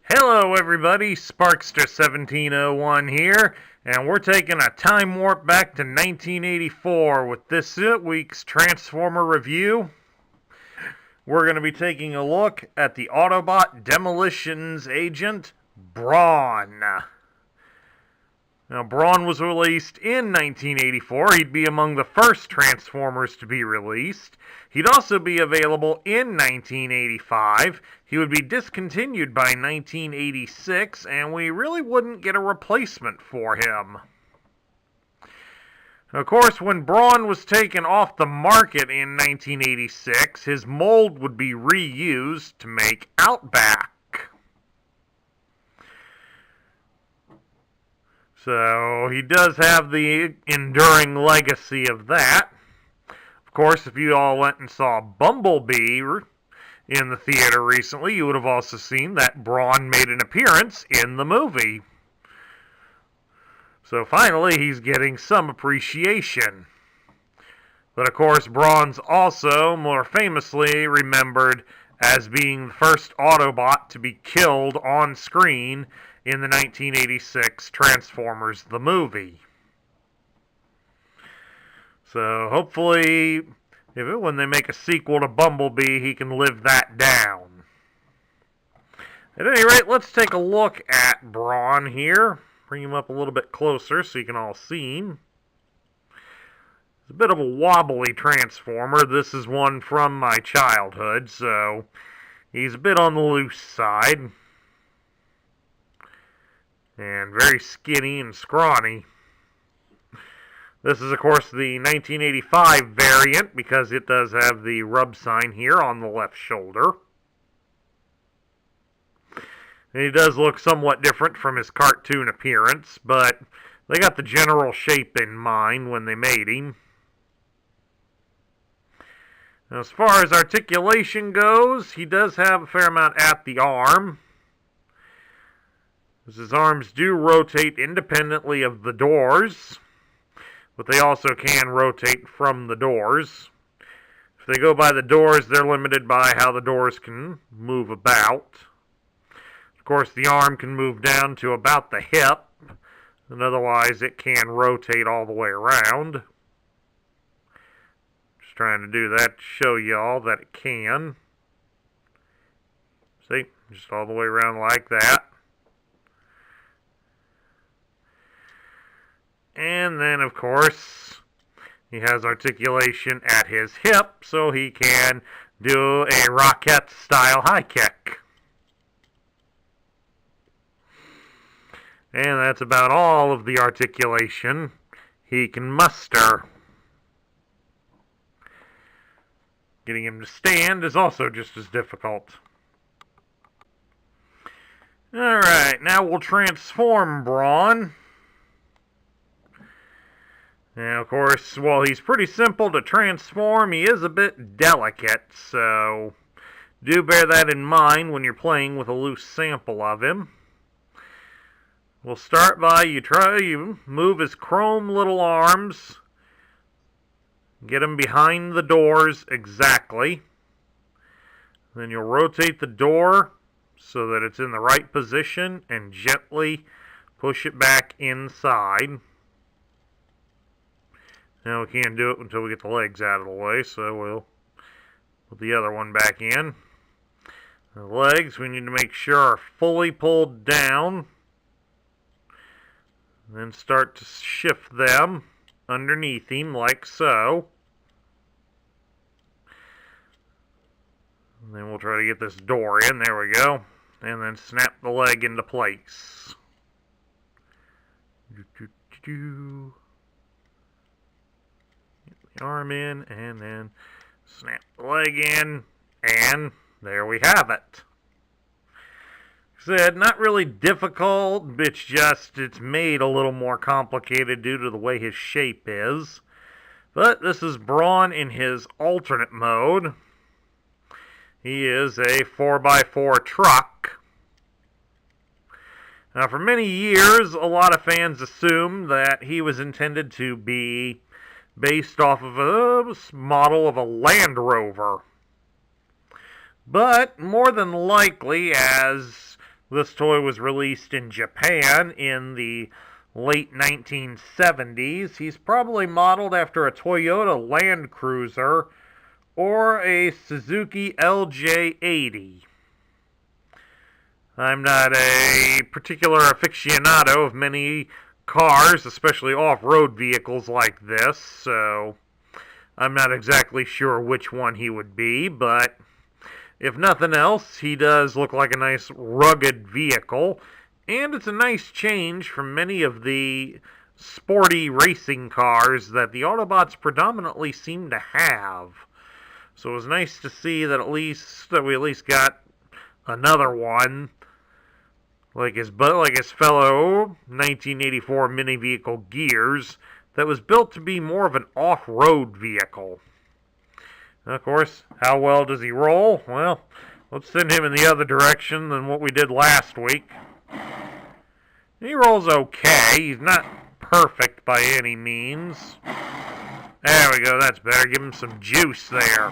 Hello everybody, Sparkster1701 here, and we're taking a time warp back to 1984 with this week's Transformer review. We're going to be taking a look at the Autobot Demolitions agent, Brawn. Now, Brawn was released in 1984. He'd be among the first Transformers to be released. He'd also be available in 1985. He would be discontinued by 1986, and we really wouldn't get a replacement for him. Of course, when Brawn was taken off the market in 1986, his mold would be reused to make Outback. So he does have the enduring legacy of that. Of course, if you all went and saw Bumblebee in the theater recently, you would have also seen that Brawn made an appearance in the movie. So finally, he's getting some appreciation. But of course, Brawn's also more famously remembered as being the first Autobot to be killed on screen in the 1986 Transformers the movie. So hopefully, when they make a sequel to Bumblebee, he can live that down. At any rate, let's take a look at Brawn here. Bring him up a little bit closer so you can all see him. It's a bit of a wobbly Transformer. This is one from my childhood, so he's a bit on the loose side. And very skinny and scrawny. This is, of course, the 1985 variant, because it does have the rub sign here on the left shoulder. And he does look somewhat different from his cartoon appearance, but they got the general shape in mind when they made him. Now, as far as articulation goes, he does have a fair amount at the arm. His arms do rotate independently of the doors, but they also can rotate from the doors. If they go by the doors, they're limited by how the doors can move about. Of course, the arm can move down to about the hip, and otherwise it can rotate all the way around. Just trying to do that to show y'all that it can. See? Just all the way around like that. And then, of course, he has articulation at his hip, so he can do a Rocket-style high kick. And that's about all of the articulation he can muster. Getting him to stand is also just as difficult. Alright, now we'll transform Brawn. Now, of course, while he's pretty simple to transform, he is a bit delicate, so do bear that in mind when you're playing with a loose sample of him. We'll start by you move his chrome little arms, get him behind the doors exactly. Then you'll rotate the door so that it's in the right position and gently push it back inside. Now we can't do it until we get the legs out of the way, so we'll put the other one back in. The legs we need to make sure are fully pulled down. Then start to shift them underneath him like so. And then we'll try to get this door in. There we go. And then snap the leg into place. Arm in, and then snap the leg in, and there we have it. Like I said, not really difficult, it's made a little more complicated due to the way his shape is. But this is Brawn in his alternate mode. He is a 4x4 truck. Now, for many years, a lot of fans assumed that he was intended to be based off of a model of a Land Rover. But more than likely, as This toy was released in Japan in the late 1970s. He's probably modeled after a Toyota Land Cruiser or a Suzuki LJ80. I'm not a particular aficionado of many cars, especially off-road vehicles like this, so I'm not exactly sure which one he would be, but if nothing else, he does look like a nice rugged vehicle, and it's a nice change from many of the sporty racing cars that the Autobots predominantly seem to have. So it was nice to see that we at least got another one like his fellow 1984 mini vehicle Gears that was built to be more of an off-road vehicle. Of course, how well does he roll? Well, let's send him in the other direction than what we did last week. He rolls okay. He's not perfect by any means. There we go, that's better. Give him some juice there.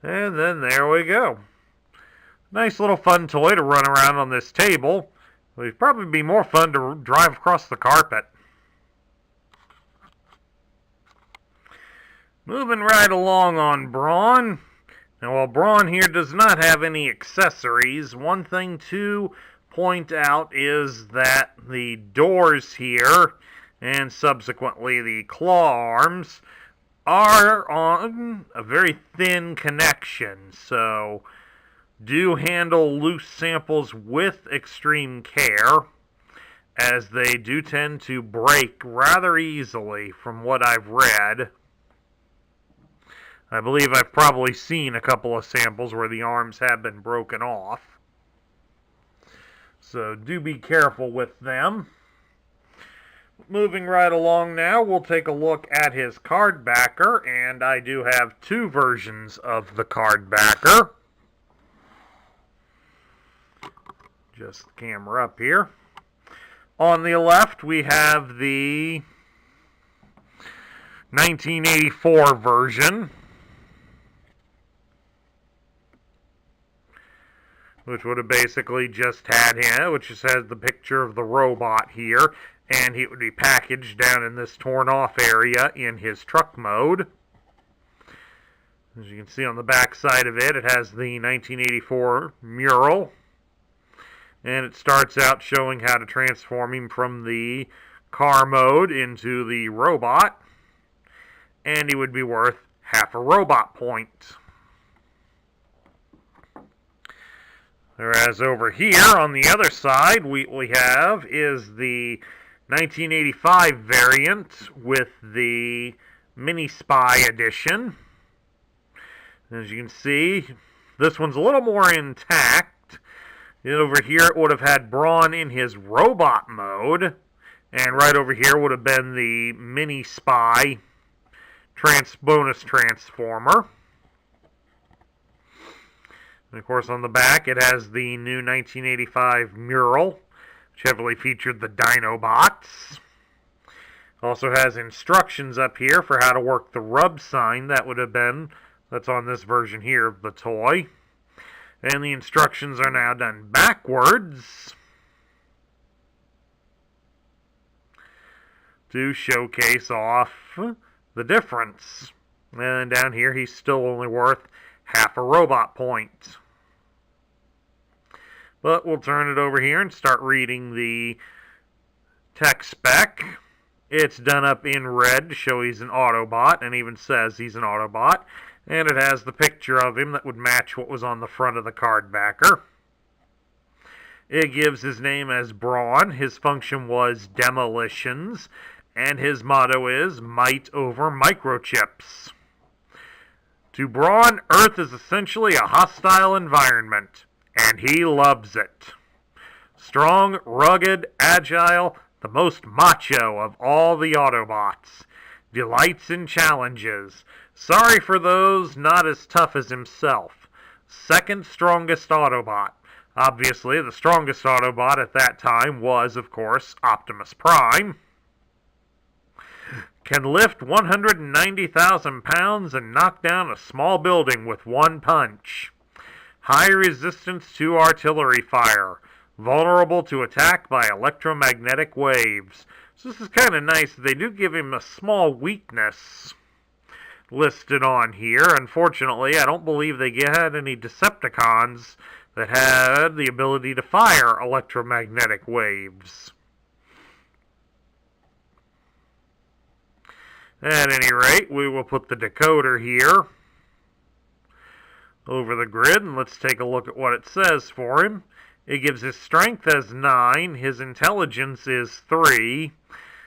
And then there we go. Nice little fun toy to run around on this table. It would probably be more fun to drive across the carpet. Moving right along on Brawn. Now, while Brawn here does not have any accessories, one thing to point out is that the doors here, and subsequently the claw arms, are on a very thin connection, so do handle loose samples with extreme care, as they do tend to break rather easily from what I've read. I believe I've probably seen a couple of samples where the arms have been broken off. So do be careful with them. Moving right along now, we'll take a look at his card backer, and I do have two versions of the card backer. Just the camera up here. On the left, we have the 1984 version, which would have basically just had him, which just has the picture of the robot here, and he would be packaged down in this torn off area in his truck mode. As you can see on the back side of it, it has the 1984 mural, and it starts out showing how to transform him from the car mode into the robot, and he would be worth half a robot point. Whereas over here on the other side, what we have is the 1985 variant with the Mini Spy edition. As you can see, this one's a little more intact. And over here, it would have had Brawn in his robot mode, and right over here would have been the Mini Spy bonus transformer. And of course, on the back, it has the new 1985 mural, which heavily featured the Dinobots. Also has instructions up here for how to work the rub sign that's on this version here of the toy. And the instructions are now done backwards to showcase off the difference. And down here, he's still only worth half a robot point. But we'll turn it over here and start reading the tech spec. It's done up in red to show he's an Autobot, and even says he's an Autobot. And it has the picture of him that would match what was on the front of the card backer. It gives his name as Brawn. His function was demolitions, and his motto is might over microchips. To Brawn, Earth is essentially a hostile environment, and he loves it. Strong, rugged, agile, the most macho of all the Autobots. Delights in challenges. Sorry for those not as tough as himself. Second strongest Autobot. Obviously, the strongest Autobot at that time was, of course, Optimus Prime. Can lift 190,000 pounds and knock down a small building with one punch. high resistance to artillery fire, vulnerable to attack by electromagnetic waves. So this is kind of nice. They do give him a small weakness listed on here. Unfortunately, I don't believe they had any Decepticons that had the ability to fire electromagnetic waves. At any rate, we will put the decoder here over the grid, and let's take a look at what it says for him. It gives his strength as 9, his intelligence is 3,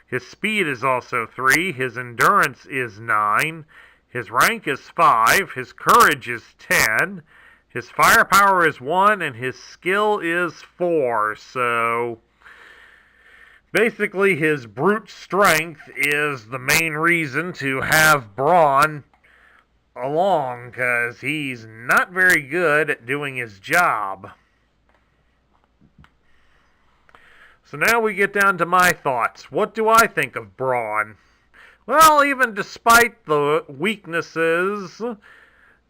his speed is also 3, his endurance is 9, his rank is 5, his courage is 10, his firepower is 1, and his skill is 4. So basically his brute strength is the main reason to have Brawn along, because he's not very good at doing his job. So now we get down to my thoughts. What do I think of Brawn? Well, even despite the weaknesses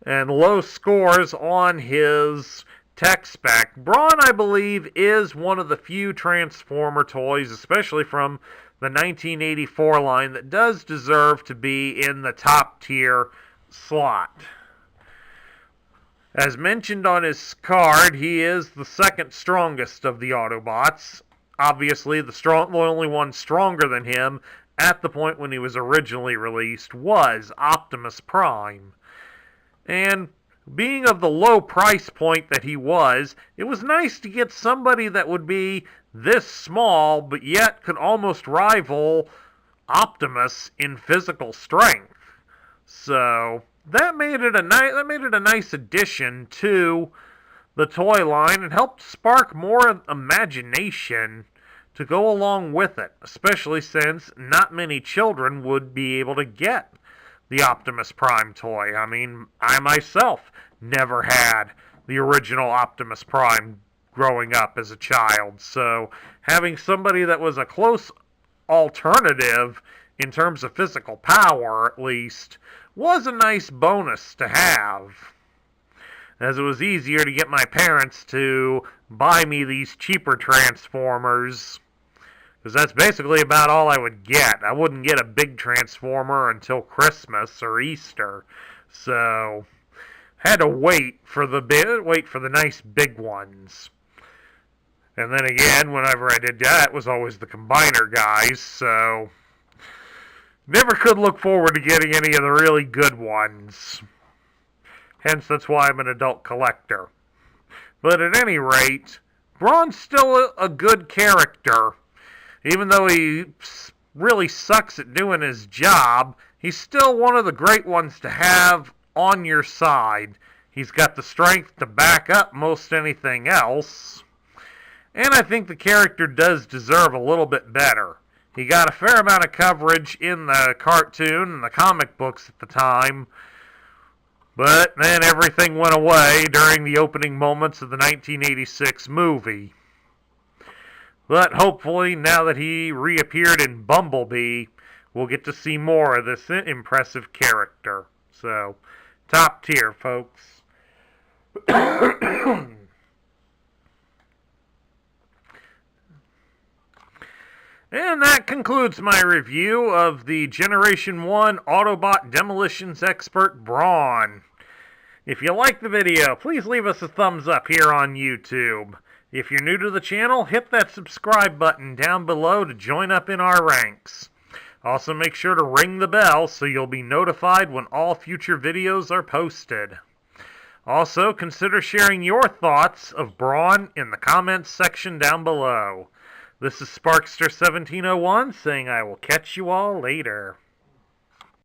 and low scores on his tech spec, Brawn, I believe, is one of the few Transformer toys, especially from the 1984 line, that does deserve to be in the top tier slot. As mentioned on his card, he is the second strongest of the Autobots. Obviously, the only one stronger than him at the point when he was originally released was Optimus Prime. And being of the low price point that he was, it was nice to get somebody that would be this small, but yet could almost rival Optimus in physical strength. So that made it a nice addition to the toy line and helped spark more imagination to go along with it, especially since not many children would be able to get the Optimus Prime toy. I mean, I myself never had the original Optimus Prime growing up as a child, so having somebody that was a close alternative in terms of physical power, at least, was a nice bonus to have, as it was easier to get my parents to buy me these cheaper Transformers, because that's basically about all I would get. I wouldn't get a big Transformer until Christmas or Easter, so had to wait for the nice big ones. And then again, whenever I did that, it was always the combiner guys, so never could look forward to getting any of the really good ones. Hence, that's why I'm an adult collector. But at any rate, Brawn's still a good character. Even though he really sucks at doing his job, he's still one of the great ones to have on your side. He's got the strength to back up most anything else. And I think the character does deserve a little bit better. He got a fair amount of coverage in the cartoon and the comic books at the time, but then everything went away during the opening moments of the 1986 movie. But hopefully, now that he reappeared in Bumblebee, we'll get to see more of this impressive character. So, top tier, folks. And that concludes my review of the Generation 1 Autobot Demolitions Expert Brawn. If you liked the video, please leave us a thumbs up here on YouTube. If you're new to the channel, hit that subscribe button down below to join up in our ranks. Also, make sure to ring the bell so you'll be notified when all future videos are posted. Also, consider sharing your thoughts of Brawn in the comments section down below. This is Sparkster1701 saying I will catch you all later.